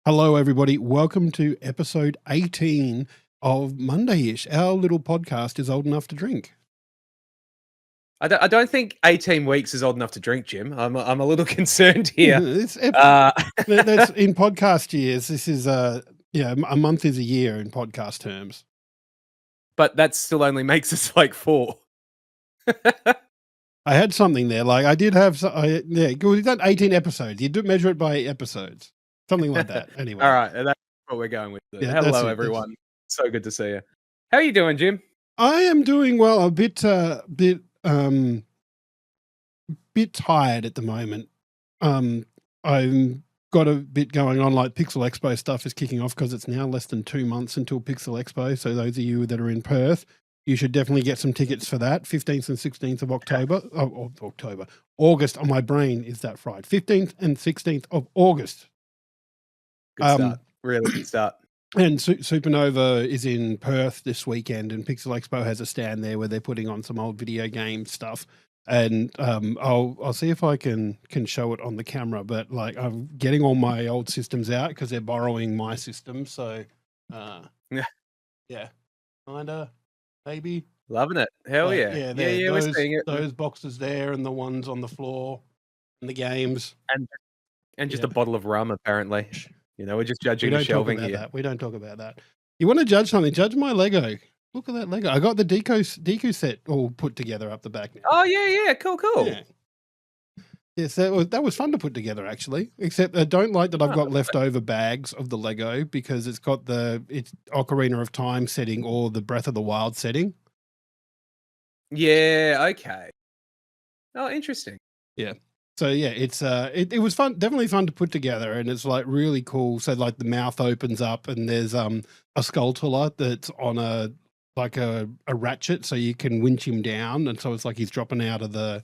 Hello, everybody. Welcome to episode 18 of Mondayish. Our little podcast is old enough to drink. I don't think 18 weeks is old enough to drink, Jim. I'm a little concerned here. That's in podcast years. This is a month is a year in podcast terms. But that still only makes us like 4. I had something there. Like I did have, we've done 18 episodes. You do measure it by episodes, something like that. Anyway, all right, that's what we're going with. Yeah, hello, everyone. So good to see you. How are you doing, Jim? I am doing well. A bit tired at the moment. I've got a bit going on, like Pixel Expo stuff is kicking off because it's now less than 2 months until Pixel Expo. So those of you that are in Perth, you should definitely get some tickets for that. 15th and 16th of October. August. On my brain is that fried. 15th and 16th of August. Good start. Really good start. And Supernova is in Perth this weekend, and Pixel Expo has a stand there where they're putting on some old video game stuff. And I'll see if I can show it on the camera. But like I'm getting all my old systems out because they're borrowing my system. So yeah, kinda maybe loving it. Hell yeah, yeah. Those, we're seeing it. Those boxes there, and the ones on the floor, and the games, and just a bottle of rum. Apparently, we're just judging the shelving here. We don't talk about that. You want to judge something? Judge my Lego. Look at that Lego. I got the Deku set all put together up the back now. Oh, yeah. Cool. Yeah. Yes, that was fun to put together, actually. Except I don't like that I've got leftover bags of the Lego because it's got it's Ocarina of Time setting or the Breath of the Wild setting. Yeah, okay. Oh, interesting. Yeah. So yeah, it's it was fun, definitely fun to put together, and it's like really cool. So like the mouth opens up and there's a Skulltula that's on a ratchet, so you can winch him down, and so it's like he's dropping out of the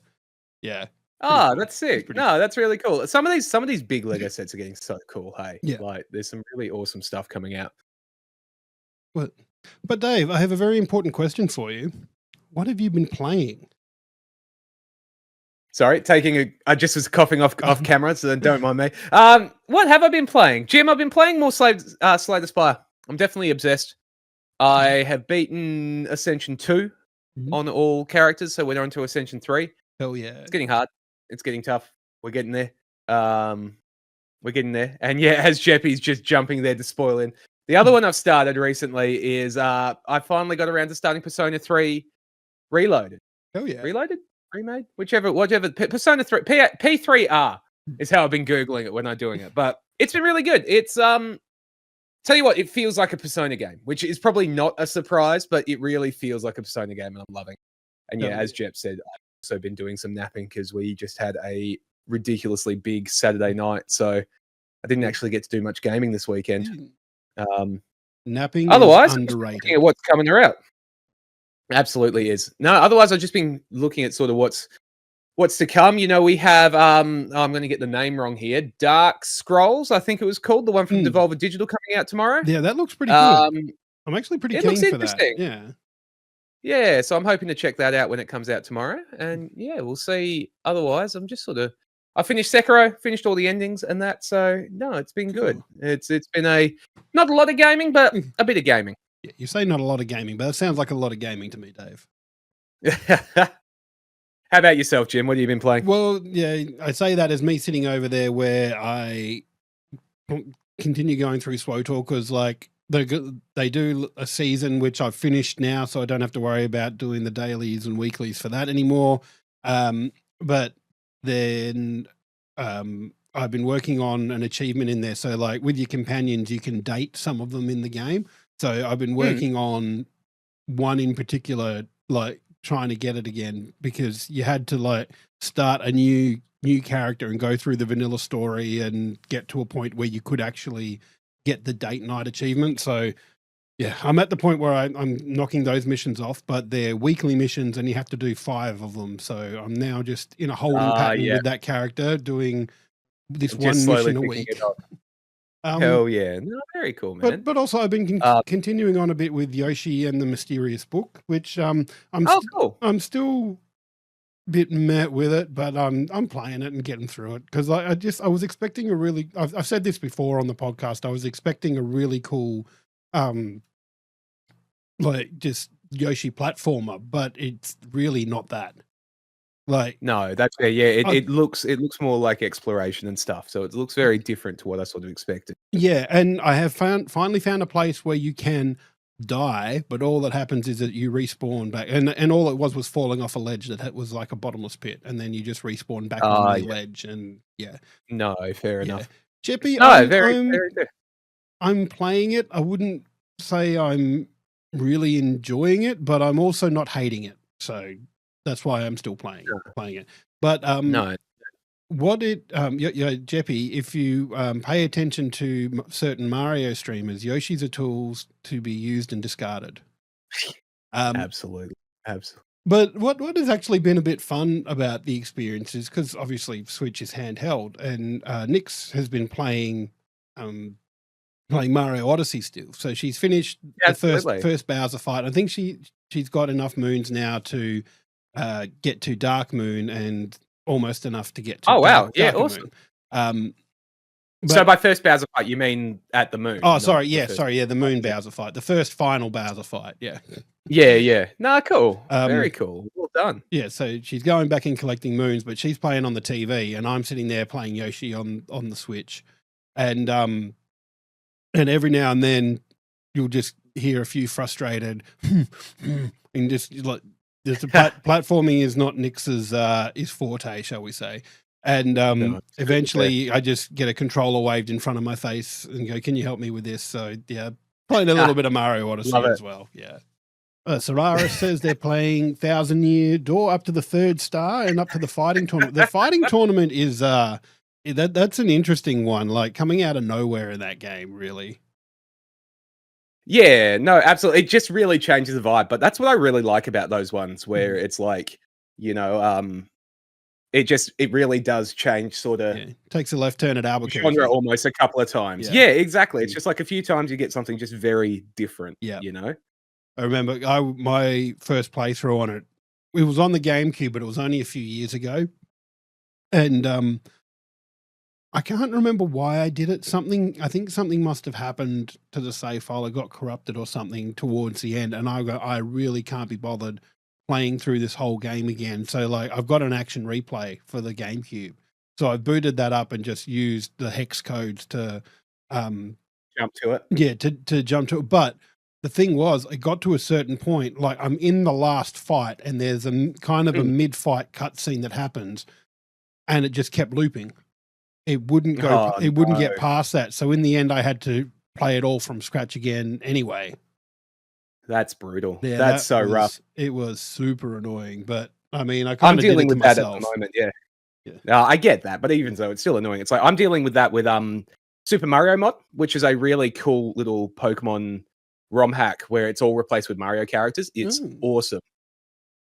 cool. That's sick. No, that's really cool. Some of these big Lego sets are getting so cool. Hey, yeah, like there's some really awesome stuff coming out. But Dave, I have a very important question for you. What have you been playing? Sorry, I just was coughing off camera, so don't mind me. What have I been playing? Jim, I've been playing more Slay the Spire. I'm definitely obsessed. I have beaten Ascension 2 on all characters, so we're on to Ascension 3. Hell yeah. It's getting hard. It's getting tough. We're getting there. We're getting there. And yeah, as Jeppy's just jumping there to spoil in. The other one I've started recently is I finally got around to starting Persona 3 Reloaded. Oh yeah. Reloaded? Remade? Whichever. Persona 3 P3R is how I've been Googling it when I'm doing it. But it's been really good. It's tell you what, it feels like a Persona game, which is probably not a surprise, but it really feels like a Persona game, and I'm loving it. And yeah, as Jepp said, I've also been doing some napping because we just had a ridiculously big Saturday night, so I didn't actually get to do much gaming this weekend. Napping otherwise, is underrated. Looking at what's coming out. Absolutely is. No, otherwise I've just been looking at sort of what's to come. We have I'm going to get the name wrong here. Dark Scrolls, I think it was called, the one from Devolver Digital coming out tomorrow. Yeah, that looks pretty good. I'm actually pretty keen for that. Yeah. Yeah, so I'm hoping to check that out when it comes out tomorrow. And yeah, we'll see. Otherwise, I'm just I finished Sekiro, finished all the endings and that. So no, it's been good. It's been not a lot of gaming, but a bit of gaming. Yeah, you say not a lot of gaming, but it sounds like a lot of gaming to me, Dave. How about yourself, Jim? What have you been playing? Well, yeah, I say that as me sitting over there where I continue going through SWTOR because like they do a season which I've finished now, so I don't have to worry about doing the dailies and weeklies for that anymore. But then I've been working on an achievement in there. So like with your companions, you can date some of them in the game. So I've been working on one in particular, like trying to get it again because you had to like start a new character and go through the vanilla story and get to a point where you could actually get the date night achievement. So yeah, I'm at the point where I'm knocking those missions off, but they're weekly missions and you have to do 5 of them. So I'm now just in a holding pattern with that character doing this one mission a week. Hell yeah. No, very cool, man. But also I've been continuing on a bit with Yoshi and the Mysterious Book, which cool. I'm still bit meh with it, but I'm playing it and getting through it because I was expecting a really. I've said this before on the podcast. I was expecting a really cool, um, like just Yoshi platformer, but it's really not that. Like, No, that's yeah. It, I, it looks it looks more like exploration and stuff. So it looks very different to what I sort of expected. yeah, and I have finally found a place where you can die, but all that happens is that you respawn back, and all it was falling off a ledge that was like a bottomless pit, and then you just respawn back on the Yeah. ledge, and yeah, No, fair yeah. enough. Chippy, No, very very good. I'm playing it. I wouldn't say I'm really enjoying it, but I'm also not hating it. So that's why I'm still playing it. But No, Jeppy, if you pay attention to certain Mario streamers, Yoshi's are tools to be used and discarded. absolutely. But what has actually been a bit fun about the experience is because obviously Switch is handheld, and Nix has been playing Mario Odyssey still. So she's finished the Absolutely. first Bowser fight. I think she's got enough moons now to get to Dark Moon and almost enough to get to Darker awesome. Moon. So by first Bowser fight, you mean at the moon? Oh, sorry, the Moon Bowser fight, the first final Bowser fight, yeah. Yeah. Nah, cool. Very cool. Well done. Yeah, so she's going back and collecting moons, but she's playing on the TV, and I'm sitting there playing Yoshi on the Switch, and every now and then you'll just hear a few frustrated, and just like platforming is not Nix's is forte, shall we say. And eventually I just get a controller waved in front of my face and go, can you help me with this? So yeah, playing a little bit of Mario Odyssey as well. Yeah. Sarara says they're playing 1,000-Year Door up to the 3rd star and up to the fighting tournament. The fighting tournament is that's an interesting one, like coming out of nowhere in that game, really. Yeah, no, absolutely. It just really changes the vibe. But that's what I really like about those ones where it's like, it really does change sort of. Yeah. Takes a left turn at Albuquerque. Genre almost a couple of times. Yeah, exactly. It's just like a few times you get something just very different. Yeah. I remember my first playthrough on it was on the GameCube, but it was only a few years ago. And I can't remember why I did it. I think something must have happened to the save file. It got corrupted or something towards the end. And I really can't be bothered playing through this whole game again. So like I've got an action replay for the GameCube. So I booted that up and just used the hex codes to jump to it. Yeah, to jump to it. But the thing was, it got to a certain point, like I'm in the last fight and there's a kind of a mid-fight cutscene that happens and it just kept looping. It wouldn't go, get past that. So in the end, I had to play it all from scratch again anyway. That's brutal. Yeah, that's so rough. It was super annoying, but I mean, I'm dealing with that at the moment. Yeah. I get that, but even so, it's still annoying. It's like I'm dealing with that with Super Mario Mod, which is a really cool little Pokemon ROM hack where it's all replaced with Mario characters. It's awesome.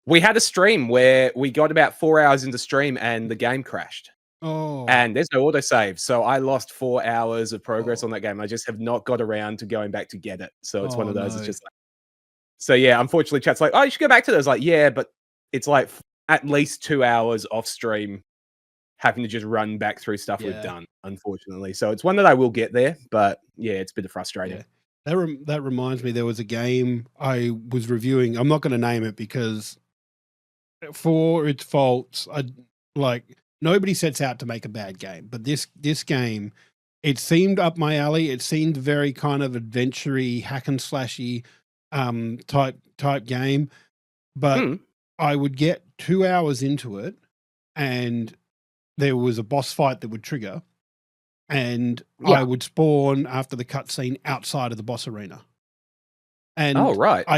We had a stream where we got about 4 hours into stream and the game crashed. Oh. And there's no autosave. So I lost 4 hours of progress on that game. I just have not got around to going back to get it. So it's one of those. No. It's just like, so yeah, unfortunately, chat's like, oh, you should go back to those. Like, yeah, but it's like at least 2 hours off stream having to just run back through stuff we've done, unfortunately. So it's one that I will get there, but yeah, it's a bit frustrating. Yeah. That reminds me, there was a game I was reviewing. I'm not going to name it because for its faults, nobody sets out to make a bad game, but this game, it seemed up my alley. It seemed very kind of adventure-y, hack and slashy type game, but I would get 2 hours into it and there was a boss fight that would trigger and I would spawn after the cutscene outside of the boss arena. And I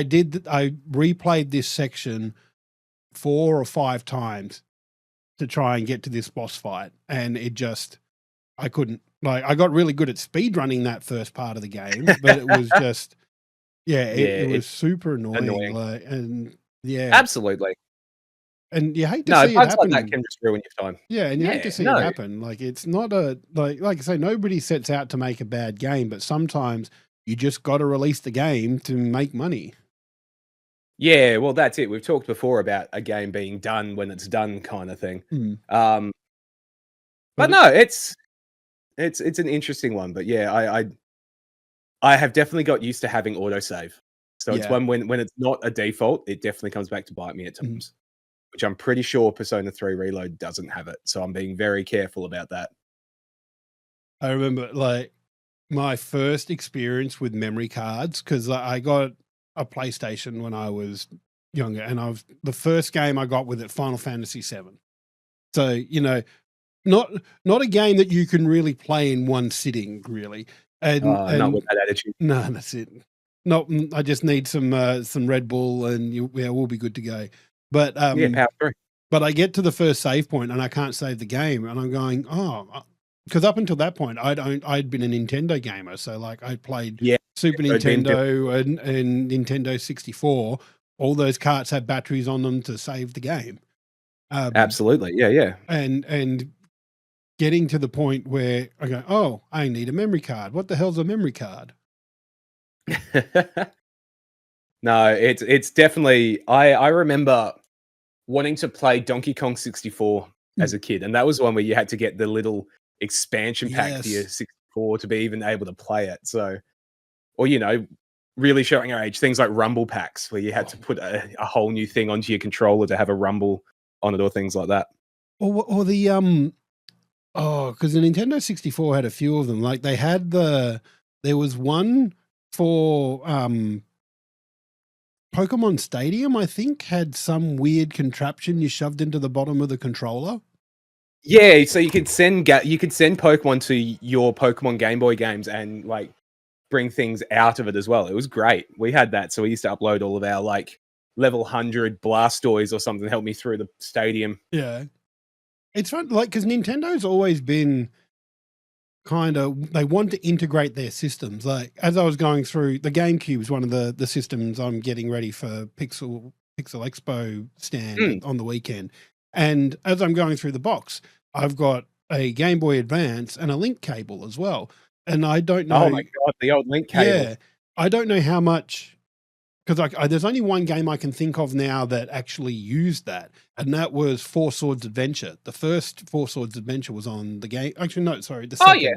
replayed this section 4 or 5 times to try and get to this boss fight. And I couldn't. Like, I got really good at speed running that first part of the game, but it was just, it was super annoying. Absolutely. And you hate to see it happen. Like that can just ruin your time. Yeah, and you hate to see it happen. Like, it's not like I say, nobody sets out to make a bad game, but sometimes you just got to release the game to make money. Yeah, well, that's it. We've talked before about a game being done when it's done kind of thing. Mm. But But no, it's an interesting one. But yeah, I have definitely got used to having autosave. So it's yeah. one when it's not a default, it definitely comes back to bite me at Mm. times, which I'm pretty sure Persona 3 Reload doesn't have it. So I'm being very careful about that. I remember like my first experience with memory cards because I got a PlayStation when I was younger, and the first game I got with it, Final Fantasy VII. So not not a game that you can really play in one sitting, really. Not with And that attitude. no, that's it. Not. I just need some Red Bull, and we'll be good to go. But Yeah, power through. but I get to the first save point and I can't save the game, and I'm going, because up until that point, I'd been a Nintendo gamer, so like I played Yeah, Super so it'd been Nintendo and Nintendo 64. All those carts had batteries on them to save the game. Absolutely. Yeah. And getting to the point where I go, oh, I need a memory card. What the hell's a memory card? No, it's definitely I remember wanting to play Donkey Kong 64 as a kid, and that was one where you had to get the little expansion pack for your Yes. 64 to be even able to play it. So, or really showing our age, things like rumble packs where you had to put a whole new thing onto your controller to have a rumble on it, or things like that. Or the because the Nintendo 64 had a few of them. Like they had there was one for Pokemon Stadium, I think, had some weird contraption you shoved into the bottom of the controller. Yeah, so you could send Pokemon to your Pokemon Game Boy games and like bring things out of it as well. It was great. We had that, so we used to upload all of our like level 100 Blastoise or something to help me through the stadium. Yeah. It's fun, like, because Nintendo's always been kind of, they want to integrate their systems. Like, as I was going through, the GameCube's one of the systems I'm getting ready for Pixel Expo stand on the weekend. And as I'm going through the box, I've got a Game Boy Advance and a link cable as well. And I don't know. Oh my god, the old link cable. Yeah. I don't know how much, because there's only one game I can think of now that actually used that, and that was Four Swords Adventure. The first Four Swords Adventure was on the game. Actually, no, sorry, the second. Oh yeah,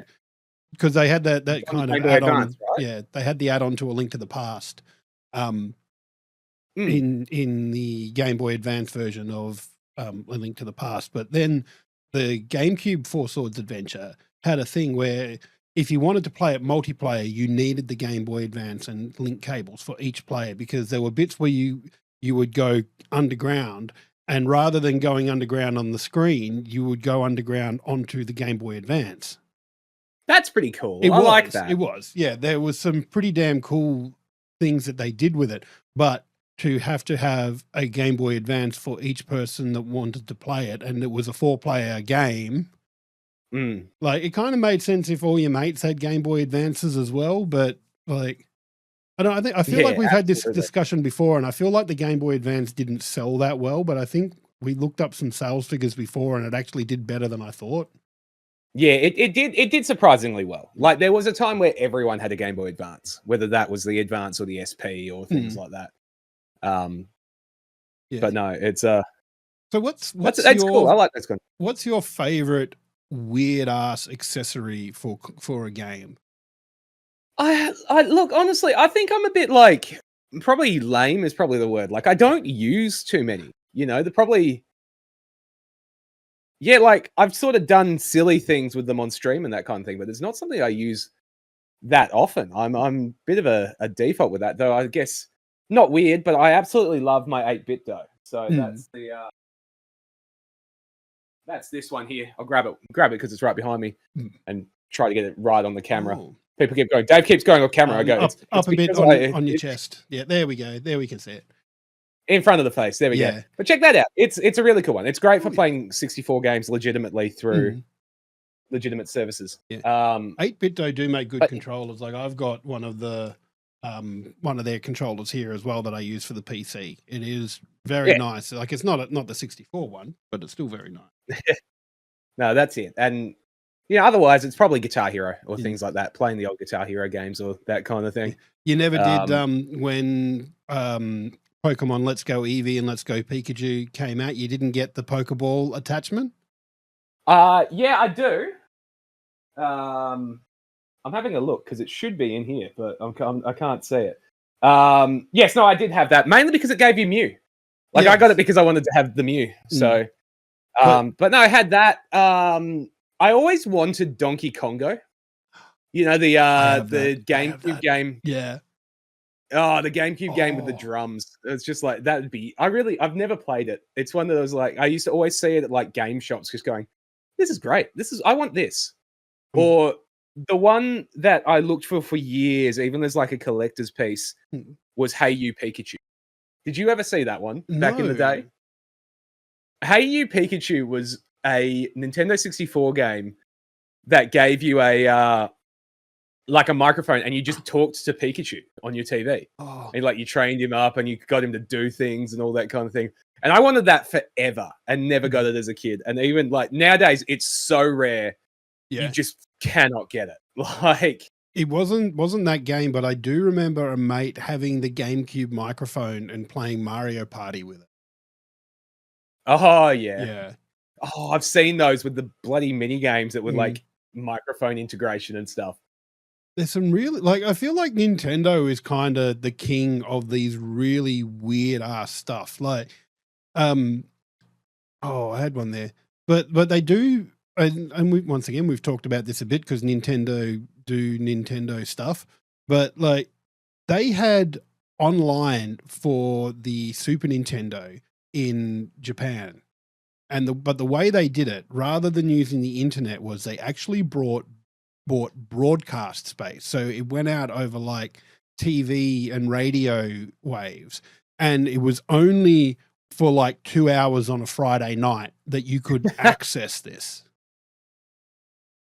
because they had that kind of Game Boy add-on. Advance, right? Yeah, they had the add-on to A Link to the Past. In the Game Boy Advance version of A Link to the Past, but then the GameCube Four Swords Adventure had a thing where if you wanted to play it multiplayer, you needed the Game Boy Advance and link cables for each player, because there were bits where you would go underground, and rather than going underground on the screen, you would go underground onto the Game Boy Advance. That's pretty cool. I like that. It was. Yeah, there was some pretty damn cool things that they did with it, but to have a Game Boy Advance for each person that wanted to play it, and it was a 4-player game. Like, it kind of made sense if all your mates had Game Boy Advances as well, but like, I feel like we've had this discussion before, and I feel like the Game Boy Advance didn't sell that well, but I think we looked up some sales figures before, and it actually did better than I thought. Yeah, it did surprisingly well. Like, there was a time where everyone had a Game Boy Advance, whether that was the Advance or the SP or things like that. Yeah. But no, it's so what's that's cool. I like this one. What's your favorite weird ass accessory for a game? I look, honestly, I think I'm a bit like, probably lame is probably the word. Like, I don't use too many. They're probably, yeah, like I've sort of done silly things with them on stream and that kind of thing, but it's not something I use that often. I'm a bit of a default with that, though. I guess not weird, but I absolutely love my 8-bit dough. So that's this one here. I'll grab it because it's right behind me, and try to get it right on the camera. Oh. People keep going. Dave keeps going off camera. I go up a bit on your chest. Yeah, there we go. There we can see it. In front of the face. There we go. But check that out. It's a really cool one. It's great for playing 64 games legitimately through legitimate services. Yeah. 8-bit do make good controllers. Like, I've got one of their controllers here as well that I use for the PC. It is very nice. Like, it's not the 64 one, but it's still very nice. No, that's it. And otherwise it's probably Guitar Hero or things like that, playing the old Guitar Hero games or that kind of thing. You never did when Pokemon Let's Go Eevee and Let's Go Pikachu came out, you didn't get the Pokeball attachment? Yeah, I do. I'm having a look because it should be in here, but I can't see it. Yes, no, I did have that mainly because it gave you Mew. Like I got it because I wanted to have the Mew. So, but no, I had that. I always wanted Donkey Kongo. You know the GameCube game. Yeah. Oh, the GameCube game with the drums. It's just like that would be. I've never played it. It's one of those like I used to always see it at like game shops, just going, "This is great. I want this." Or the one that I looked for years, even as like a collector's piece, was Hey You Pikachu. Did you ever see that one back in the day? Hey You Pikachu was a Nintendo 64 game that gave you a like a microphone, and you just talked to Pikachu on your TV. And like you trained him up, and you got him to do things and all that kind of thing. And I wanted that forever, and never got it as a kid. And even like nowadays, it's so rare. You just cannot get it. Like it wasn't that game, but I do remember a mate having the GameCube microphone and playing Mario Party with it. Oh yeah. Yeah. Oh, I've seen those with the bloody mini games that were like microphone integration and stuff. There's some really like I feel like Nintendo is kind of the king of these really weird ass stuff. Like I had one there. But they do once again we've talked about this a bit because Nintendo do Nintendo stuff. But like they had online for the Super Nintendo in Japan. But the way they did it, rather than using the internet, was they actually bought broadcast space. So it went out over like TV and radio waves, and it was only for like 2 hours on a Friday night that you could access this.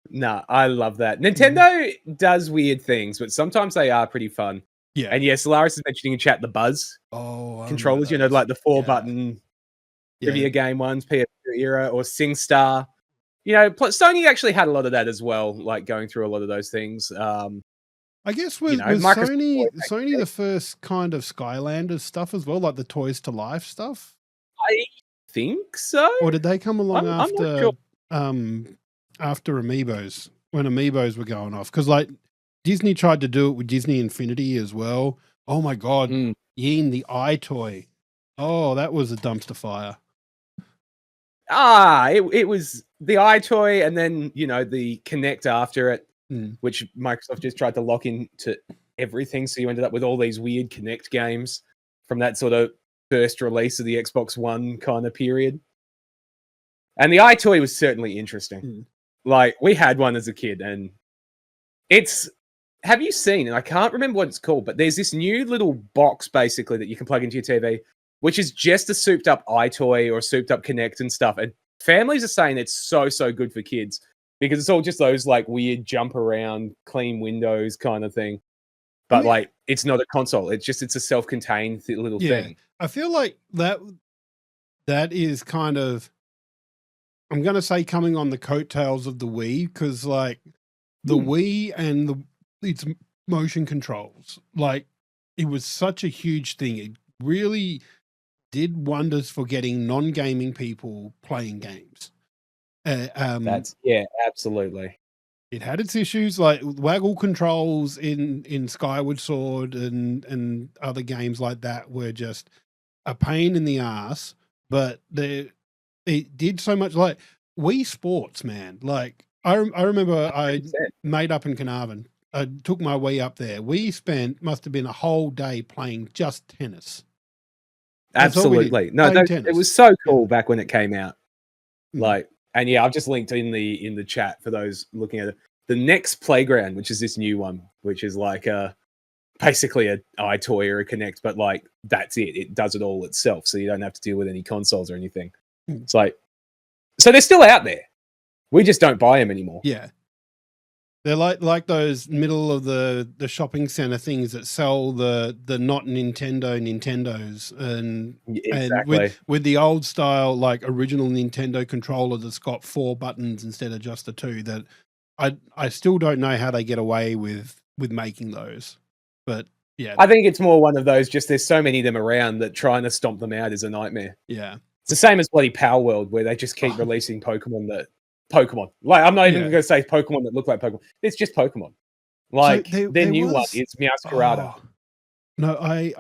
Nah, I love that. Nintendo does weird things, but sometimes they are pretty fun. Yeah. And yes, Solaris is mentioning in chat the Buzz controllers, you know, like the 4-button trivia game ones, PS2 era, or SingStar. You know, Sony actually had a lot of that as well, like going through a lot of those things. I guess was Sony the first kind of Skylanders stuff as well, like the Toys to Life stuff? I think so. Or did they come along I'm not sure. After Amiibos, when Amiibos were going off? Because like Disney tried to do it with Disney Infinity as well. Oh my God, Yeen, the iToy. Oh, that was a dumpster fire. It was the iToy, and then you know the Kinect after it, which Microsoft just tried to lock into everything. So you ended up with all these weird Kinect games from that sort of first release of the Xbox One kind of period. And the iToy was certainly interesting. Like we had one as a kid, and have you seen? And I can't remember what it's called, but there's this new little box basically that you can plug into your TV, which is just a souped up iToy or a souped up Kinect and stuff. And families are saying it's so good for kids because it's all just those like weird jump around, clean windows kind of thing. But like, it's not a console. It's a self-contained little thing. I feel like that is kind of, I'm going to say, coming on the coattails of the Wii, because like the Wii and its motion controls, like it was such a huge thing. It really did wonders for getting non-gaming people playing games. Absolutely. It had its issues, like waggle controls in Skyward Sword and other games like that were just a pain in the ass, but it did so much. Like Wii Sports, man. Like I remember 100%. I made up in Carnarvon. I took my Wii up there. We must have been a whole day playing just tennis. Absolutely. No, it was so cool back when it came out. Like, and yeah, I've just linked in the chat for those looking at it. The Next Playground, which is this new one, which is like basically a iToy or a Kinect, but like that's it. It does it all itself, so you don't have to deal with any consoles or anything. It's like, so they're still out there. We just don't buy them anymore. Yeah. They're like those middle of the shopping center things that sell the not Nintendos and with the old style like original Nintendo controller that's got 4 buttons instead of just the 2. That I still don't know how they get away with making those, but Yeah. I think it's more one of those, just there's so many of them around that trying to stomp them out is a nightmare. Yeah. It's the same as bloody Power World, where they just keep releasing Pokemon. Like, I'm not even going to say Pokemon that look like Pokemon. It's just Pokemon. Like, their new one is Meowscarada. No, I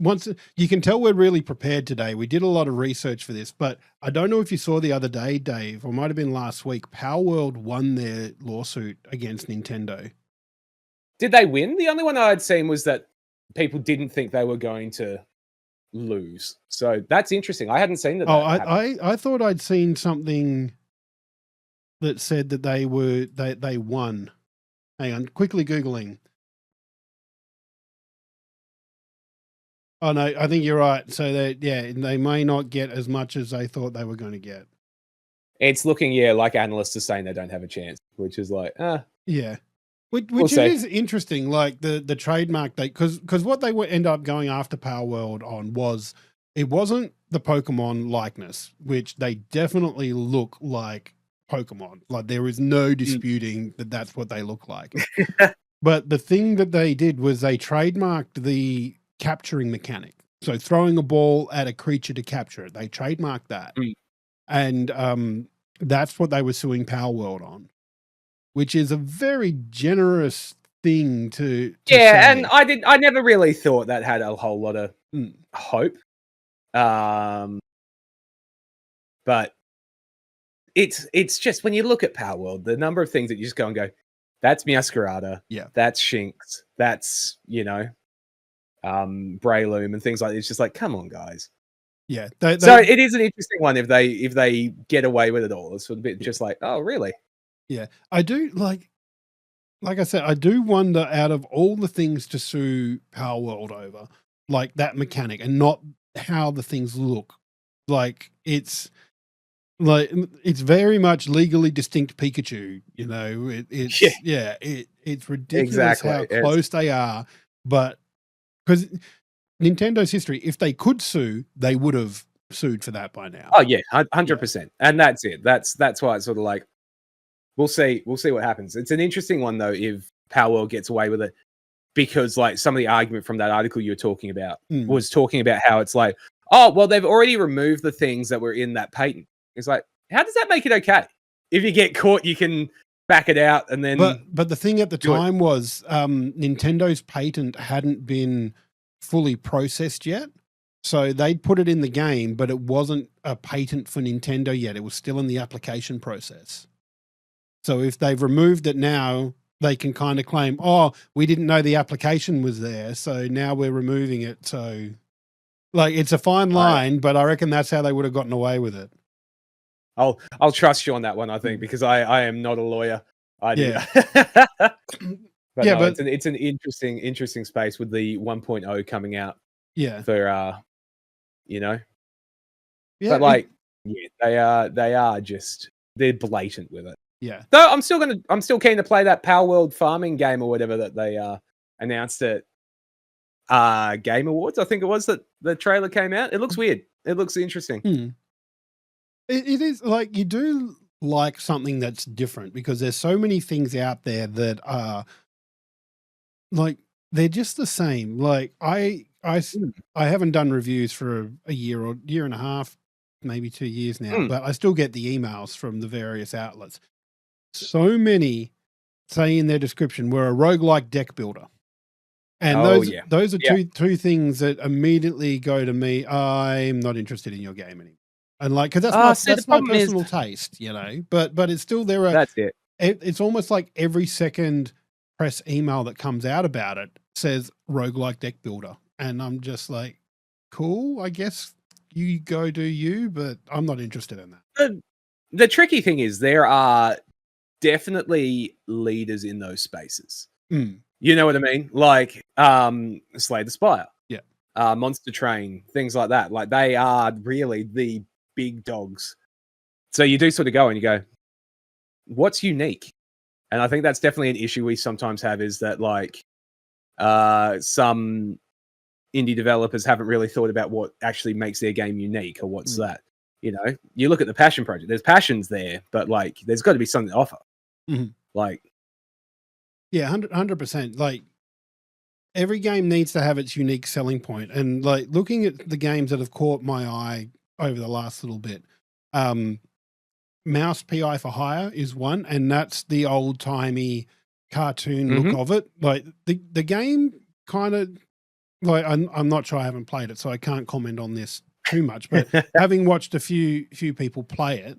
once you can tell we're really prepared today. We did a lot of research for this, but I don't know if you saw the other day, Dave, or might have been last week. Power World won their lawsuit against Nintendo. Did they win? The only one I had seen was that people didn't think they were going to lose. So that's interesting. I hadn't seen that. I thought I'd seen something that said that they won. Hang on, quickly Googling. Oh no, I think you're right. So they may not get as much as they thought they were going to get. It's looking, like analysts are saying they don't have a chance, which is like, yeah. Which it is interesting, like the trademark date, because what they would end up going after Power World on was, it wasn't the Pokemon likeness, which they definitely look like Pokemon. Like, there is no disputing that that's what they look like. But the thing that they did was they trademarked the capturing mechanic. So throwing a ball at a creature to capture it. They trademarked that. And that's what they were suing Power World on, which is a very generous thing to say. And I never really thought that had a whole lot of hope. But it's just, when you look at Power World, the number of things that you just go and go, that's Meowscarada, that's Shinx, that's, Breloom and things like that. It's just like, come on, guys. Yeah. So it is an interesting one if they get away with it all. It's a bit just like, oh, really? Yeah. I do, like I said, I do wonder, out of all the things to sue Power World over, like that mechanic and not how the things look, like it's very much legally distinct Pikachu, it's ridiculous how close they are. But because Nintendo's history, if they could sue, they would have sued for that by now. Oh yeah, 100%. And that's it. That's why it's sort of like, we'll see what happens. It's an interesting one though, if Power World gets away with it, because like some of the argument from that article you were talking about was talking about how it's like, oh, well, they've already removed the things that were in that patent. It's like, how does that make it okay? If you get caught, you can back it out and then. But the thing at the time was, Nintendo's patent hadn't been fully processed yet. So they'd put it in the game, but it wasn't a patent for Nintendo yet. It was still in the application process. So if they've removed it now, they can kind of claim, oh, we didn't know the application was there, so now we're removing it. So, like, it's a fine line, but I reckon that's how they would have gotten away with it. I'll trust you on that one, I think, because I am not a lawyer. But it's an interesting space with the 1.0 coming out. Yeah. For but like, they are just, they're blatant with it. Yeah. Though I'm still keen to play that Power World farming game or whatever that they announced at Game Awards. I think it was that the trailer came out. It looks weird. It looks interesting. It is, like, you do like something that's different, because there's so many things out there that are like, they're just the same. Like, I haven't done reviews for a year or year and a half, maybe 2 years now, but I still get the emails from the various outlets. So many say in their description, we're a roguelike deck builder. And those are two things that immediately go to me, I'm not interested in your game anymore. And like, because that's my personal taste, but it's still there. That's it. It's almost like every second press email that comes out about it says roguelike deck builder. And I'm just like, cool, I guess you go do you, but I'm not interested in that. The tricky thing is, there are definitely leaders in those spaces. You know what I mean? Like Slay the Spire. Yeah. Monster Train, things like that. Like, they are really the big dogs. So you do sort of go and you go, what's unique? And I think that's definitely an issue we sometimes have, is that like some indie developers haven't really thought about what actually makes their game unique, or what's that. You look at the Passion Project, there's passions there, but like, there's got to be something to offer. Like, yeah, 100%. Like, every game needs to have its unique selling point. And like looking at the games that have caught my eye over the last little bit, Mouse PI for Hire is one, and that's the old timey cartoon look of it. Like the game kind of like I'm not sure, I haven't played it, so I can't comment on this too much. But having watched a few people play it,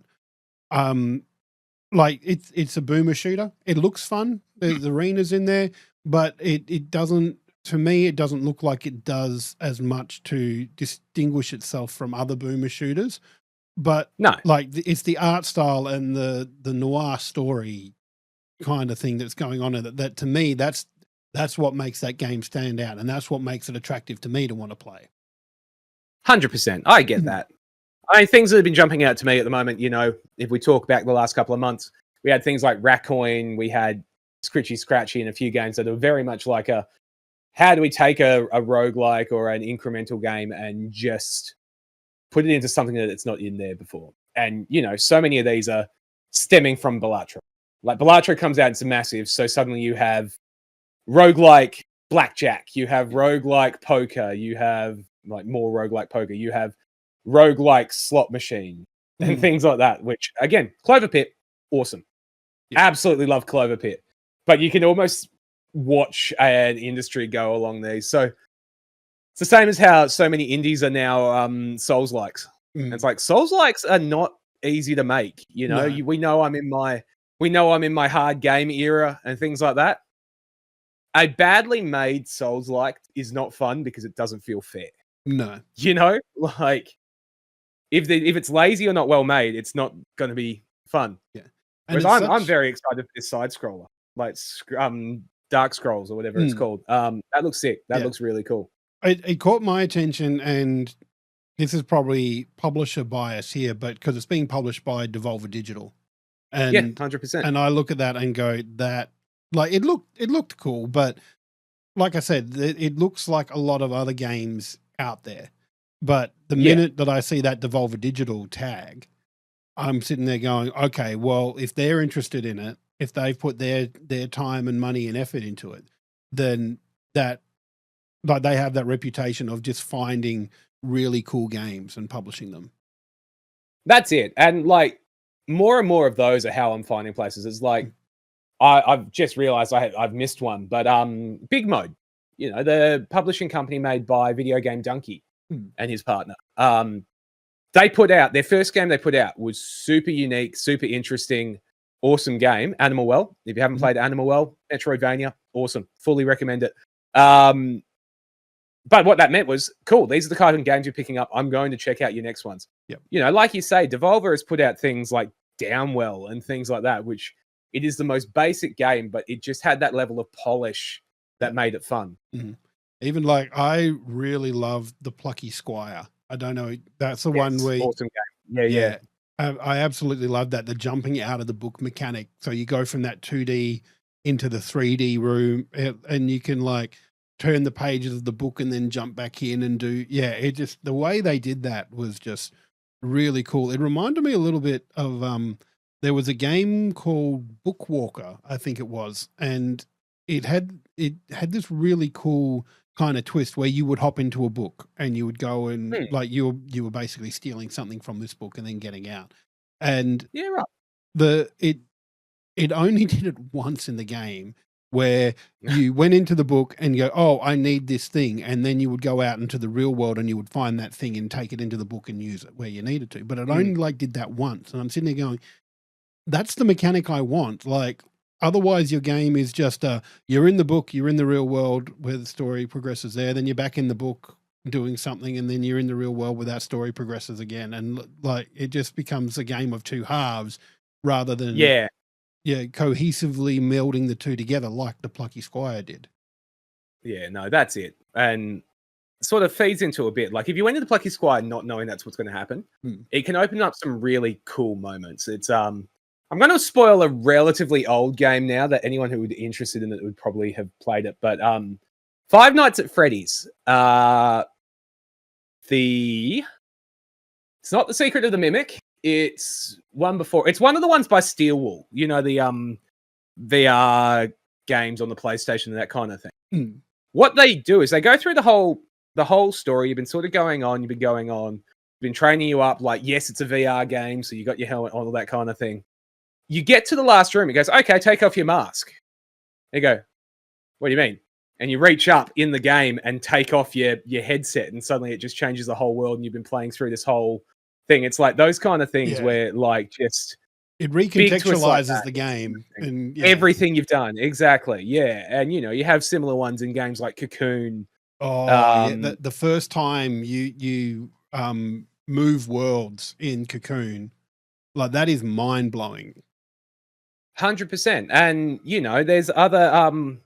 like it's a boomer shooter. It looks fun. There's arenas in there, but it doesn't. To me, it doesn't look like it does as much to distinguish itself from other boomer shooters. But No, like it's the art style and the noir story kind of thing that's going on in it. That to me, that's what makes that game stand out, and that's what makes it attractive to me to want to play. 100%. I get that. I mean, things that have been jumping out to me at the moment, you know, if we talk back the last couple of months, we had things like Racoin, we had Scritchy Scratchy, and a few games that are very much like how do we take a roguelike or an incremental game and just put it into something that it's not in there before. And, you know, so many of these are stemming from Balatro. Like Balatro comes out, it's massive, so suddenly you have roguelike blackjack, you have roguelike poker, you have like more roguelike poker, you have roguelike slot machine and things like that, which again, Clover Pit, awesome. Yeah. Absolutely love Clover Pit. But you can almost watch an industry go along these. So it's the same as how so many indies are now Souls-likes. It's like Souls-likes are not easy to make. You know, we know I'm in my hard game era and things like that. A badly made Souls-like is not fun because it doesn't feel fair. No, you know, like if it's lazy or not well made, it's not going to be fun. Yeah, and whereas I'm very excited for this side scroller, like Dark Scrolls or whatever it's called. That looks sick. That looks really cool. It caught my attention, and this is probably publisher bias here, but because it's being published by Devolver Digital, and 100%. And I look at that and go, that like it looked cool, but like I said, it looks like a lot of other games out there. But the minute that I see that Devolver Digital tag, I'm sitting there going, okay, well, if they're interested in it, if they've put their time and money and effort into it, then that, like, they have that reputation of just finding really cool games and publishing them. That's it. And like more and more of those are how I'm finding places. It's like I've just realized I've missed one, but Big Mode, you know, the publishing company made by Video Game Donkey and his partner. They put out their first game. They put out was super unique, super interesting, awesome game. Animal Well. If you haven't played Animal Well, Metroidvania, awesome. Fully recommend it. But what that meant was, cool, these are the kind of games you're picking up. I'm going to check out your next ones. Yep. You know, like you say, Devolver has put out things like Downwell and things like that, which it is the most basic game, but it just had that level of polish that made it fun. Even like, I really love the Plucky Squire. I don't know. That's the one where awesome game. Yeah. I absolutely love that. The jumping out of the book mechanic. So you go from that 2D into the 3D room, and you can like turn the pages of the book and then jump back in and do, it just, the way they did that was just really cool. It reminded me a little bit of, there was a game called Bookwalker, I think it was, and it had this really cool kind of twist where you would hop into a book and you would go and like you were basically stealing something from this book and then getting out. And it only did it once in the game, where you went into the book and go, oh, I need this thing. And then you would go out into the real world and you would find that thing and take it into the book and use it where you needed to. But it only like did that once. And I'm sitting there going, that's the mechanic I want. Like, otherwise your game is just, you're in the book, you're in the real world where the story progresses there. Then you're back in the book doing something, and then you're in the real world where that story progresses again. And like, it just becomes a game of two halves rather than cohesively melding the two together like the Plucky Squire did. Yeah, no, that's it. And sort of feeds into a bit. Like, if you went into the Plucky Squire not knowing that's what's going to happen, it can open up some really cool moments. It's I'm going to spoil a relatively old game now that anyone who would be interested in it would probably have played it. But Five Nights at Freddy's. It's not The Secret of the Mimic. It's one before. It's one of the ones by Steelwool. You know, the VR games on the PlayStation and that kind of thing. what they do is they go through the whole story. You've been sort of going on, been training you up. Like, yes, it's a VR game, so you got your helmet on, all that kind of thing. You get to the last room. It goes, okay, take off your mask. You go, what do you mean? And you reach up in the game and take off your headset, and suddenly it just changes the whole world. And you've been playing through this whole thing. It's like those kind of things where, like, just it recontextualizes the game and everything you've done. Exactly, yeah. And you have similar ones in games like Cocoon. The first time you move worlds in Cocoon, like, that is mind blowing. 100%. And there's other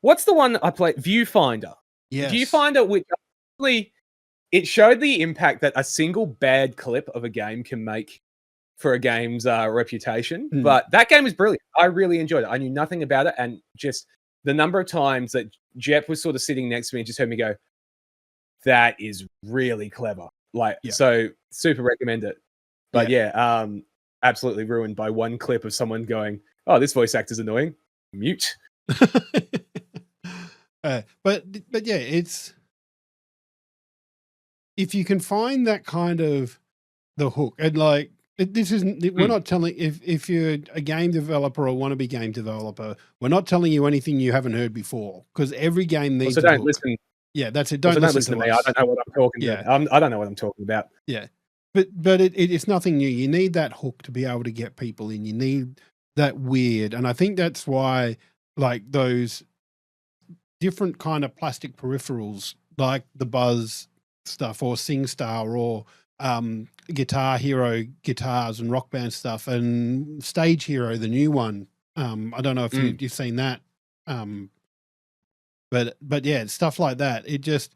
what's the one I played? Viewfinder. Yes. Viewfinder, which actually it showed the impact that a single bad clip of a game can make for a game's reputation. But that game was brilliant. I really enjoyed it. I knew nothing about it, and just the number of times that Jep was sort of sitting next to me and just heard me go, "That is really clever." Like, so super recommend it. But absolutely ruined by one clip of someone going, "Oh, this voice actor's annoying." Mute. But yeah, it's, if you can find that kind of the hook, and like, this isn't, we're not telling, if you're a game developer or want to be game developer, we're not telling you anything you haven't heard before, because every game needs a hook. Listen. Yeah, that's it. Don't listen to me. us. I don't know what I'm talking about. I don't know what I'm talking about. Yeah. But it's nothing new. You need that hook to be able to get people in. You need that weird. And I think that's why, like, those different kind of plastic peripherals, like the Buzz stuff or SingStar or Guitar Hero guitars and Rock Band stuff, and Stage Hero, the new one. I don't know if you've seen that. But yeah, stuff like that. It just,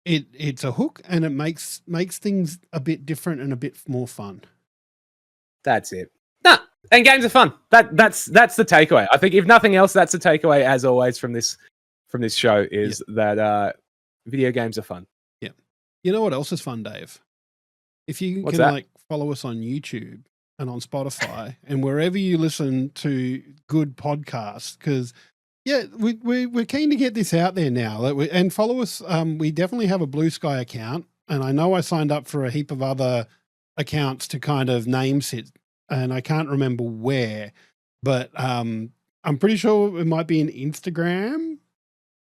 it's a hook, and it makes things a bit different and a bit more fun. That's it. Nah, and games are fun. That's the takeaway. I think, if nothing else, that's the takeaway, as always, from this show, is that video games are fun. Yeah. You know what else is fun, Dave? If you can like follow us on YouTube and on Spotify and wherever you listen to good podcasts, because we're keen to get this out there now. And follow us. We definitely have a Blue Sky account, and I know I signed up for a heap of other accounts to kind of name sit, and I can't remember where, but I'm pretty sure it might be an Instagram,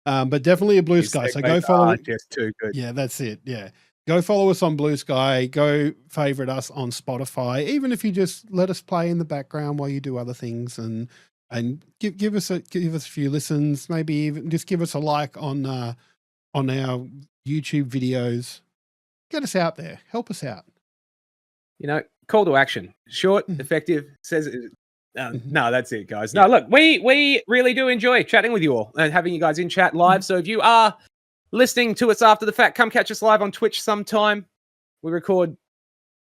but definitely a Blue Sky. So go follow. Just too good. Yeah, that's it. Yeah. Go follow us on Blue Sky. Go favorite us on Spotify, even if you just let us play in the background while you do other things, and give us a few listens. Maybe even just give us a like on our YouTube videos. Get us out there. Help us out. Call to action. Short, effective. Says no, that's it, guys. No, look, we really do enjoy chatting with you all and having you guys in chat live. So if you are listening to us after the fact, come catch us live on Twitch sometime. We record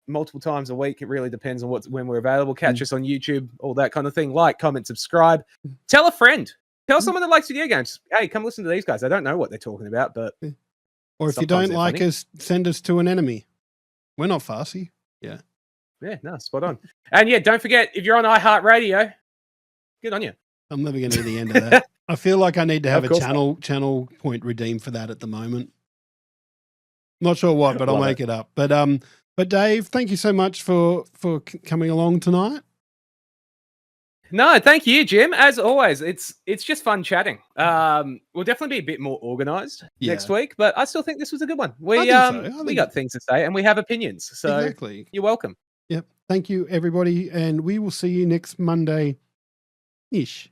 multiple times a week. It really depends on when we're available. Catch us on YouTube, all that kind of thing. Like, comment, subscribe. Tell a friend. Tell someone that likes video games. Hey, come listen to these guys. I don't know what they're talking about, but or if you don't like us, send us to an enemy. We're not fussy. Yeah. Yeah, no, spot on. And yeah, don't forget, if you're on iHeartRadio, good on you. I'm never going to hear the end of that. I feel like I need to have a channel point redeemed for that at the moment. Not sure what, but I'll make it up. But Dave, thank you so much for coming along tonight. No, thank you, Jim. As always, it's just fun chatting. We'll definitely be a bit more organized next week, but I still think this was a good one. We got things to say and we have opinions. So exactly. You're welcome. Yep. Thank you, everybody, and we will see you next Monday-ish.